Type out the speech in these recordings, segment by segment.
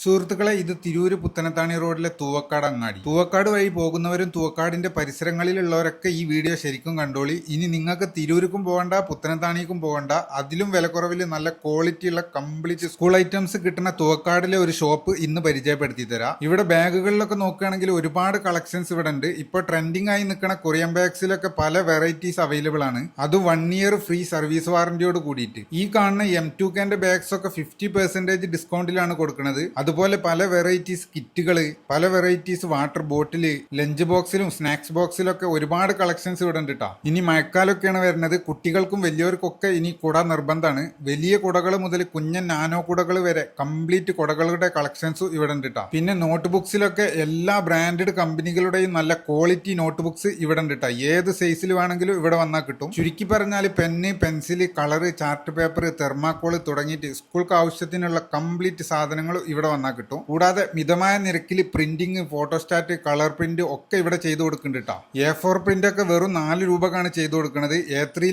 സുഹൃത്തുക്കളെ, ഇത് തിരൂര് പുത്തനത്താണി റോഡിലെ തൂവക്കാട് അങ്ങാടി. തൂവക്കാട് വഴി പോകുന്നവരും തൂവക്കാടിന്റെ പരിസരങ്ങളിലുള്ളവരൊക്കെ ഈ വീഡിയോ ശരിക്കും കണ്ടോളി. ഇനി നിങ്ങൾക്ക് തിരൂർക്കും പോകണ്ട, പുത്തനത്താണിക്കും പോകണ്ട, അതിലും വിലക്കുറവിൽ നല്ല ക്വാളിറ്റി ഉള്ള കംപ്ലീറ്റ് സ്കൂൾ ഐറ്റംസ് കിട്ടുന്ന തൂവക്കാടിലെ ഒരു ഷോപ്പ് ഇന്ന് പരിചയപ്പെടുത്തി തരാം. ഇവിടെ ബാഗുകളിലൊക്കെ നോക്കുകയാണെങ്കിൽ ഒരുപാട് കളക്ഷൻസ് ഇവിടെ ഉണ്ട്. ഇപ്പൊ ട്രെൻഡിങ് ആയി നിൽക്കുന്ന കൊറിയൻ ബാഗ്സിലൊക്കെ പല വെറൈറ്റീസ് അവൈലബിൾ ആണ്. അത് 1 ഇയർ ഫ്രീ സർവീസ് വാറന്റിയോട് കൂടിയിട്ട്. ഈ കാണുന്ന M2Kന്റെ ബാഗ്സ് ഒക്കെ 50% ഡിസ്കൗണ്ടിലാണ് കൊടുക്കുന്നത്. അതുപോലെ പല വെറൈറ്റീസ് കിറ്റുകൾ, പല വെറൈറ്റീസ് വാട്ടർ ബോട്ടിൽ, ലഞ്ച് ബോക്സിലും സ്നാക്സ് ബോക്സിലൊക്കെ ഒരുപാട് കളക്ഷൻസ് ഇവിടെ ഉണ്ട്. ഇനി മഴക്കാലൊക്കെയാണ് വരുന്നത്. കുട്ടികൾക്കും വലിയവർക്കൊക്കെ ഇനി കുട നിർബന്ധമാണ്. വലിയ കുടകൾ മുതൽ കുഞ്ഞൻ നാനോ കുടകൾ വരെ കംപ്ലീറ്റ് കുടകളുടെ കളക്ഷൻസ് ഇവിടെ ഉണ്ട്. പിന്നെ നോട്ട് ബുക്സിലൊക്കെ എല്ലാ ബ്രാൻഡഡ് കമ്പനികളുടെയും നല്ല ക്വാളിറ്റി നോട്ട് ബുക്സ് ഇവിടെ ഉണ്ട്. ഏത് സൈസിൽ വേണമെങ്കിലും ഇവിടെ വന്നാൽ കിട്ടും. ചുരുക്കി പറഞ്ഞാൽ pen, pencil, colour, chart paper, thermocol തുടങ്ങിയിട്ട് സ്കൂൾക്ക് ആവശ്യത്തിനുള്ള കംപ്ലീറ്റ് സാധനങ്ങൾ ഇവിടെ വന്നാൽ കിട്ടും. കൂടാതെ മിതമായ നിരക്കിൽ പ്രിന്റിങ്, ഫോട്ടോസ്റ്റാറ്റ്, കളർ പ്രിന്റ് ഒക്കെ ഇവിടെ ചെയ്തു കൊടുക്കുന്നുണ്ട്. A4 പ്രിന്റ് ഒക്കെ വെറും 4 രൂപക്കാണ് ചെയ്തു കൊടുക്കുന്നത്. A3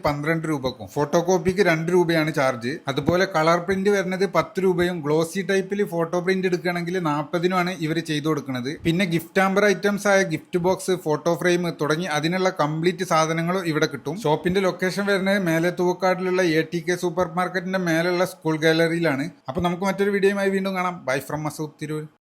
12 രൂപക്കും. ഫോട്ടോ കോപ്പിക്ക് 2 രൂപയാണ് ചാർജ്. അതുപോലെ കളർ പ്രിന്റ് വരുന്നത് 10 രൂപയും ഗ്ലോസി ടൈപ്പിൽ ഫോട്ടോ പ്രിന്റ് എടുക്കുകയാണെങ്കിൽ 40 ഇവർ ചെയ്തു കൊടുക്കുന്നത്. പിന്നെ ഗിഫ്റ്റ് ആമ്പർ ഐറ്റംസ് ആയ ഗിഫ്റ്റ് ബോക്സ്, ഫോട്ടോ ഫ്രെയിം തുടങ്ങി അതിനുള്ള കംപ്ലീറ്റ് സാധനങ്ങളും ഇവിടെ കിട്ടും. ഷോപ്പിന്റെ ലൊക്കേഷൻ വരുന്നത് മേലെ തൂവക്കാടിലുള്ള ATK സൂപ്പർ മാർക്കറ്റിന്റെ മേലുള്ള സ്കൂൾ ഗാലറിയിലാണ്. അപ്പൊ നമുക്ക് മറ്റൊരു വീഡിയോയുമായി വീണ്ടും കാണാം. Bye from Masood, Tirur.